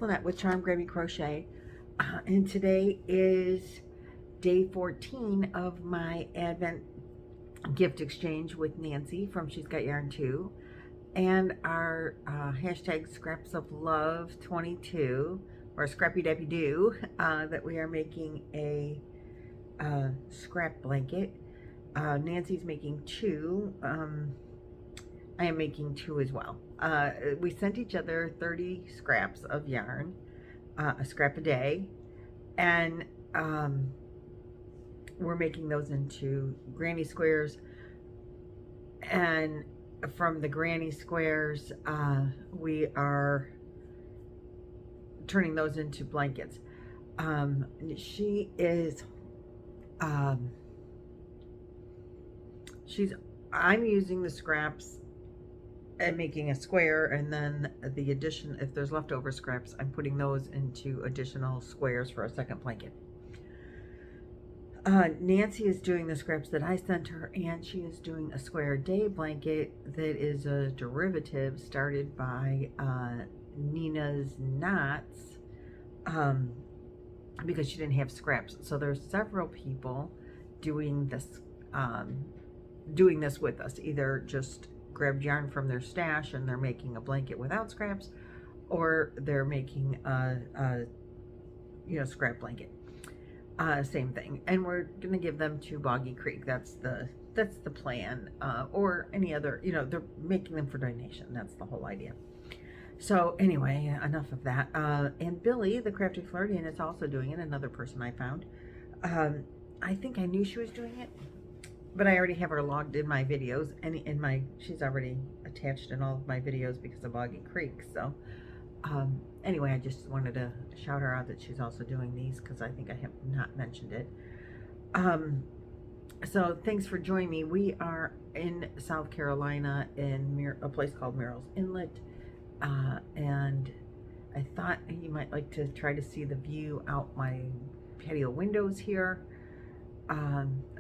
Lynette with Charm Grammy Crochet, and today is day 14 of my Advent gift exchange with Nancy from She's Got Yarn Too, and our hashtag Scraps of Love 22, or Scrappy Dappy Doo, that we are making a scrap blanket. Nancy's making two. I am making two as well. We sent each other 30 scraps of yarn, a scrap a day, and we're making those into granny squares. And from the granny squares, we are turning those into blankets. I'm using the scraps and making a square, and then the addition, if there's leftover scraps, I'm putting those into additional squares for a second blanket. Nancy is doing the scraps that I sent her, and she is doing a square day blanket that is a derivative started by Nina's Knots, because she didn't have scraps. So there's several people doing this with us. Either just grabbed yarn from their stash and they're making a blanket without scraps, or they're making a scrap blanket. Same thing. And we're gonna give them to Boggy Creek. That's the plan. Or any other, they're making them for donation. That's the whole idea. So anyway, enough of that. And Billy, the Crafty Floridian, is also doing it. Another person I found. I think I knew she was doing it, but I already have her logged in my videos, and she's already attached in all of my videos because of Boggy Creek. So anyway, I just wanted to shout her out that she's also doing these, because I think I have not mentioned it. So thanks for joining me. We are in South Carolina in a place called Merrill's Inlet, and I thought you might like to try to see the view out my patio windows here.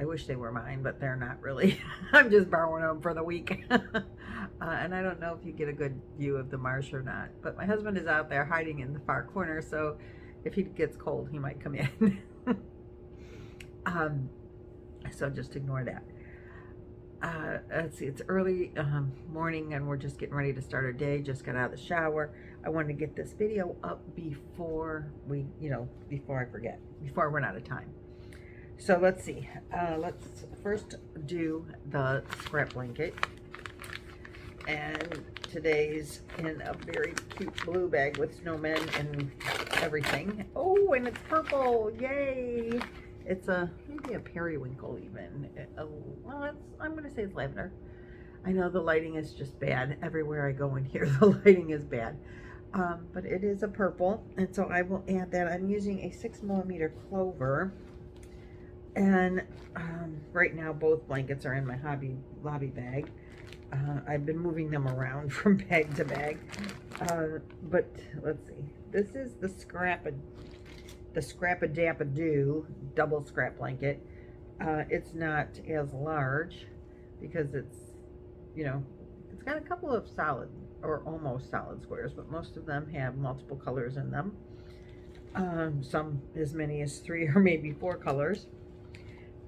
I wish they were mine, but they're not really. I'm just borrowing them for the week. And I don't know if you get a good view of the marsh or not, but my husband is out there hiding in the far corner, so if he gets cold, he might come in. So just ignore that. Let's see, it's early morning, and we're just getting ready to start our day. Just got out of the shower. I wanted to get this video up before I forget, before I run out of time. So let's see, let's first do the scrap blanket, and today's in a very cute blue bag with snowmen and everything. Oh, and it's purple, yay! It's maybe a periwinkle even. Well, I'm gonna say it's lavender. I know the lighting is just bad. Everywhere I go in here, the lighting is bad. But it is a purple, and so I will add that. I'm using a 6mm clover. And right now both blankets are in my Hobby Lobby bag. I've been moving them around from bag to bag. But let's see. This is the Scrap-a-Dap-a-Doo double scrap blanket. It's not as large because it's got a couple of solid or almost solid squares, but most of them have multiple colors in them. Some as many as 3 or maybe 4 colors.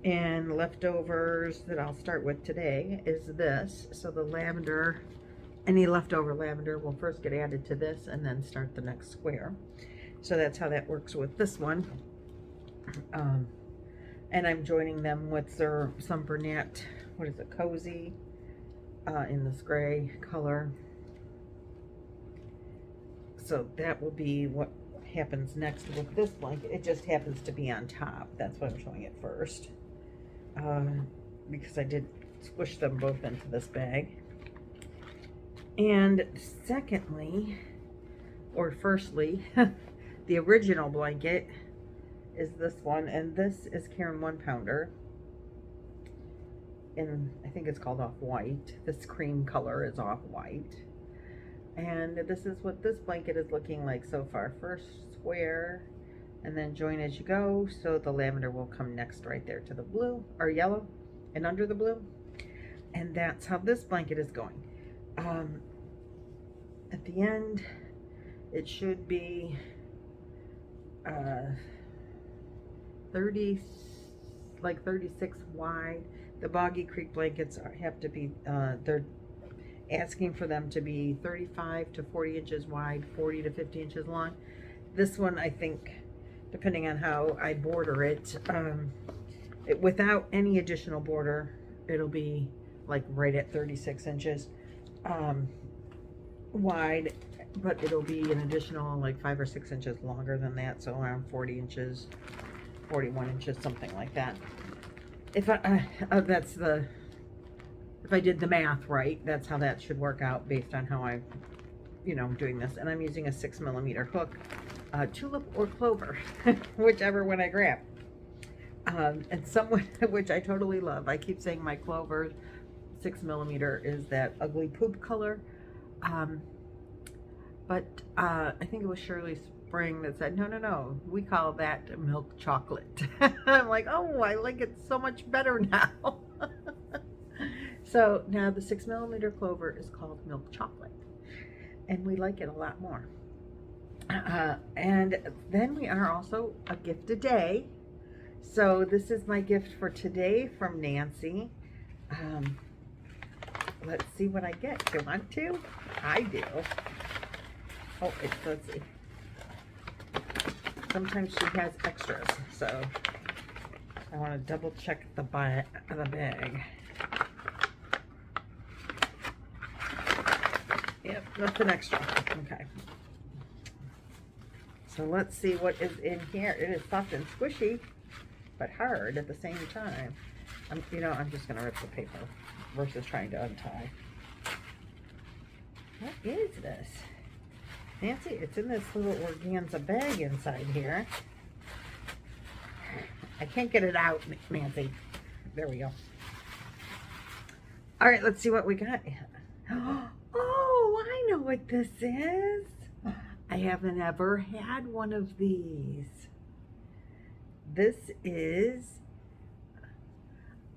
And leftovers that I'll start with today is this. So the lavender, any leftover lavender will first get added to this and then start the next square. So that's how that works with this one. And I'm joining them with some Bernat, what is it, Cozy, in this gray color. So that will be what happens next with this blanket. It just happens to be on top. That's why I'm showing it first. Because I did squish them both into this bag. And secondly, or firstly, the original blanket is this one, and this is Karen 1-pounder. And I think it's called Off-White. This cream color is Off-White. And this is what this blanket is looking like so far. First square, and then join as you go. So the lavender will come next right there to the blue or yellow and under the blue. And that's how this blanket is going. At the end, it should be uh, 30, like 36 wide. The Boggy Creek blankets have to be, they're asking for them to be 35 to 40 inches wide, 40 to 50 inches long. This one, I think, depending on how I border it, without any additional border, it'll be like right at 36 inches wide, but it'll be an additional like 5 or 6 inches longer than that, so around 40 inches, 41 inches, something like that. If I if I did the math right, that's how that should work out based on how I'm doing this. And I'm using a 6mm hook, tulip or clover, whichever one I grab. And someone, which I totally love, I keep saying my clover 6mm is that ugly poop color. But I think it was Shirley Spring that said, no, we call that milk chocolate. I'm like, oh, I like it so much better now. So now the 6mm clover is called milk chocolate, and we like it a lot more. And then we are also a gift a day. So this is my gift for today from Nancy. Let's see what I get. Do you want to? I do. Oh, let's see. Sometimes she has extras, so I want to double check the bag. Yep, nothing extra. Okay. So let's see what is in here. It is soft and squishy, but hard at the same time. I'm just gonna rip the paper versus trying to untie. What is this? Nancy, it's in this little organza bag inside here. I can't get it out, Nancy. There we go. All right, let's see what we got. Oh, I know what this is. I haven't ever had one of these. This is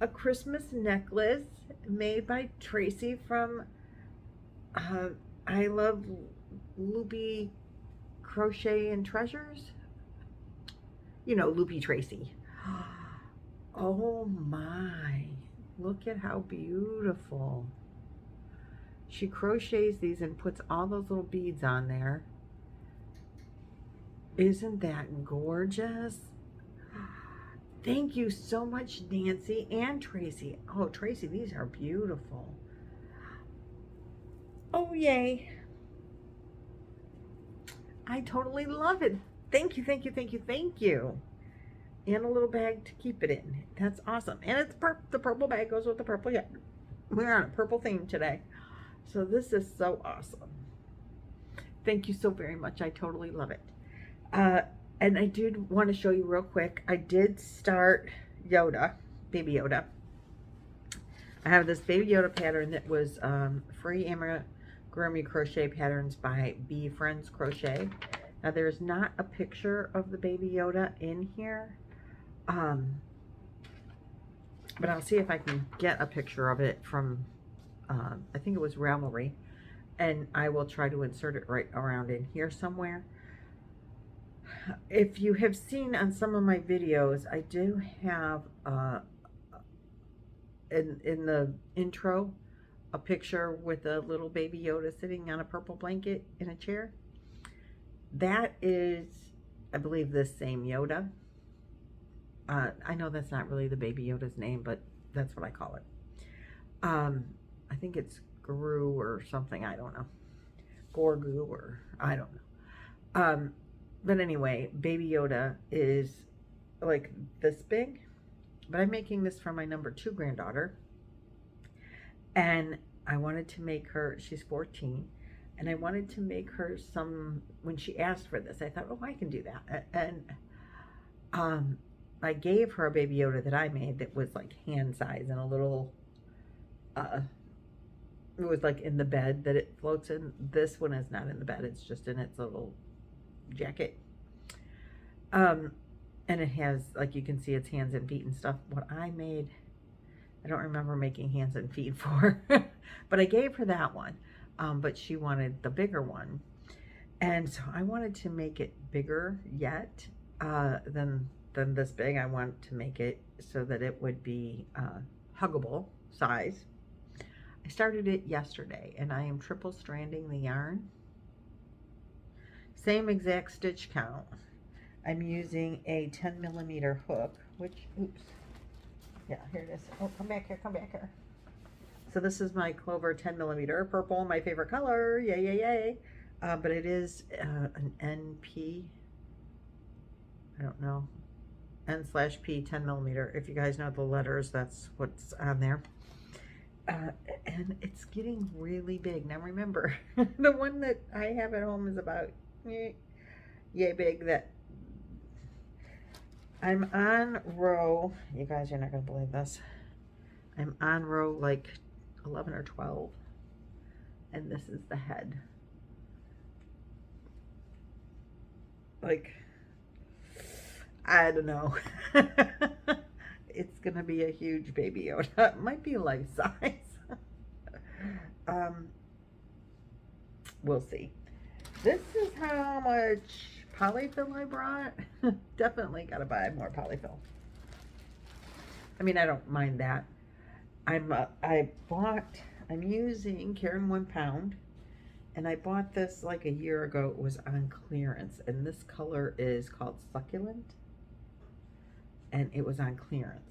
a Christmas necklace made by Tracy from I Love Loopy Crochet and Treasures. Loopy Tracy. Oh my, look at how beautiful. She crochets these and puts all those little beads on there. Isn't that gorgeous? Thank you so much, Nancy and Tracy. Oh, Tracy, these are beautiful. Oh, yay. I totally love it. Thank you, thank you, thank you, thank you. And a little bag to keep it in. That's awesome. And it's the purple bag goes with the purple. Yeah, we're on a purple theme today. So this is so awesome. Thank you so very much. I totally love it. And I did want to show you real quick. I did start Yoda, Baby Yoda. I have this Baby Yoda pattern that was free Grammy crochet patterns by Bee Friends Crochet. Now there's not a picture of the Baby Yoda in here, but I'll see if I can get a picture of it from I think it was Ravelry, and I will try to insert it right around in here somewhere. If you have seen on some of my videos, I do have in the intro a picture with a little Baby Yoda sitting on a purple blanket in a chair. That is, I believe, this same Yoda. I know that's not really the Baby Yoda's name, but that's what I call it. I think it's Guru or something, I don't know. Gorgu or I don't know. But anyway, Baby Yoda is like this big, but I'm making this for my number 2 granddaughter. And I wanted to make her, she's 14, and I wanted to make her some, when she asked for this, I thought, oh, I can do that. And I gave her a Baby Yoda that I made that was like hand size and a little, it was like in the bed that it floats in. This one is not in the bed, it's just in its little jacket. And it has, like you can see, its hands and feet and stuff. What I made, I don't remember making hands and feet for, but I gave her that one. But she wanted the bigger one. And so I wanted to make it bigger yet. than this big. I want to make it so that it would be huggable size. I started it yesterday, and I am triple stranding the yarn. Same exact stitch count. I'm using a 10mm hook, which, oops, yeah, here it is. Oh, come back here, come back here. So this is my Clover 10mm purple, my favorite color, yay, yay, yay. But it is an NP, I don't know, N/P 10mm. If you guys know the letters, that's what's on there. And it's getting really big. Now remember, the one that I have at home is about yay big. That I'm on row, you guys, you're not gonna believe this. I'm on row like 11 or 12, and this is the head. Like, I don't know. It's gonna be a huge baby Yoda. It might be life size. We'll see. This is how much polyfill I brought. Definitely gotta buy more polyfill. I mean, I don't mind that. I'm using Karen 1 pound, and I bought this like a year ago. It was on clearance, and this color is called Succulent, and it was on clearance.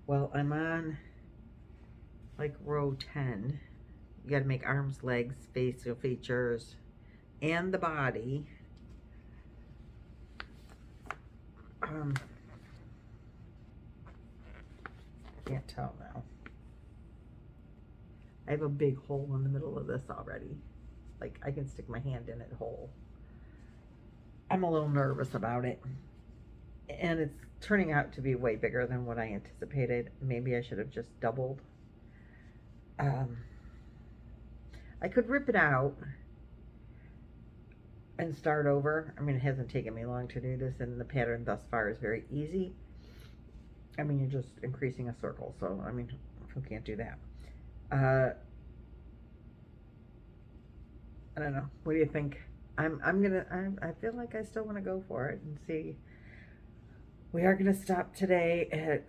Well, I'm on like row 10. You got to make arms, legs, facial features, and the body. Can't tell now. I have a big hole in the middle of this already. Like, I can stick my hand in it whole. I'm a little nervous about it. And it's turning out to be way bigger than what I anticipated. Maybe I should have just doubled. I could rip it out and start over. I mean, it hasn't taken me long to do this, and the pattern thus far is very easy. I mean, you're just increasing a circle, so I mean, who can't do that? I don't know. What do you think? I feel like I still want to go for it and see. We are going to stop today at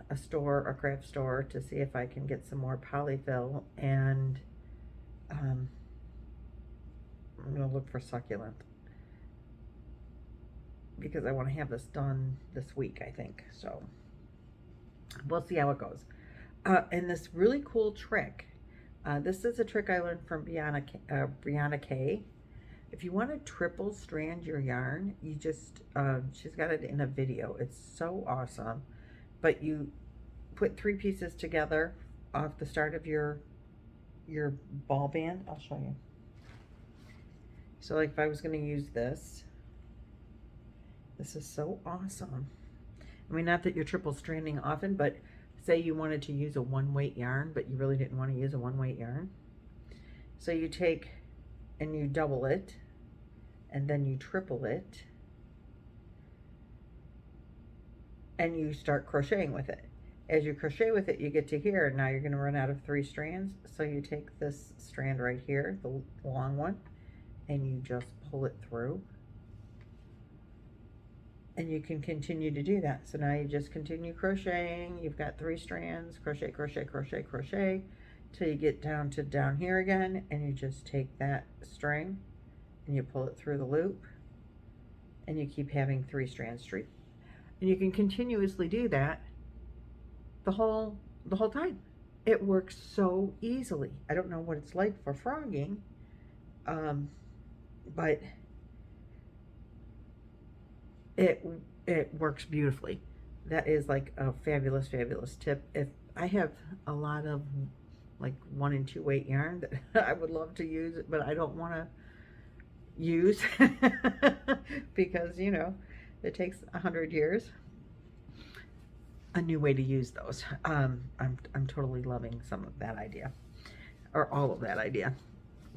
a store, a craft store, to see if I can get some more polyfill, and I'm going to look for Succulent because I want to have this done this week, I think. So we'll see how it goes. And this really cool trick, this is a trick I learned from Brianna K. If you want to triple strand your yarn, you just, she's got it in a video. It's so awesome. But you put 3 pieces together off the start of your ball band. I'll show you. So like if I was going to use this, this is so awesome. I mean, not that you're triple stranding often, but say you wanted to use a 1-weight yarn, but you really didn't want to use a 1-weight yarn. So you take and you double it, and then you triple it, and you start crocheting with it. As you crochet with it, you get to here, and now you're going to run out of 3 strands. So you take this strand right here, the long one, and you just pull it through. And you can continue to do that. So now you just continue crocheting. You've got 3 strands, crochet, crochet, crochet, crochet, till you get down to down here again, and you just take that string and you pull it through the loop, and you keep having 3 strands straight. And you can continuously do that the whole time. It works so easily. I don't know what it's like for frogging, but it works beautifully. That is like a fabulous, fabulous tip. If I have a lot of like 1- and 2-weight yarn that I would love to use, but I don't want to use because, you know, it takes 100 years. A new way to use those. I'm totally loving some of that idea, or all of that idea.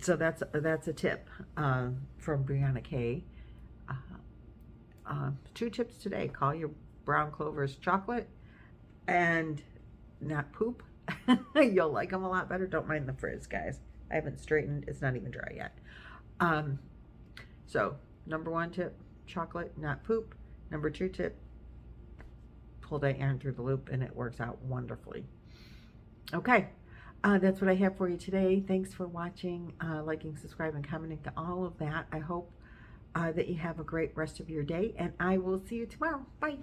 So that's a tip from Brianna K. 2 tips today. Call your brown clovers chocolate and not poop. You'll like them a lot better. Don't mind the frizz, guys. I haven't straightened. It's not even dry yet. So number 1 tip, chocolate, not poop. Number 2 tip, pull that yarn through the loop and it works out wonderfully. Okay, that's what I have for you today. Thanks for watching, liking, subscribing, commenting, to all of that. I hope that you have a great rest of your day, and I will see you tomorrow. Bye.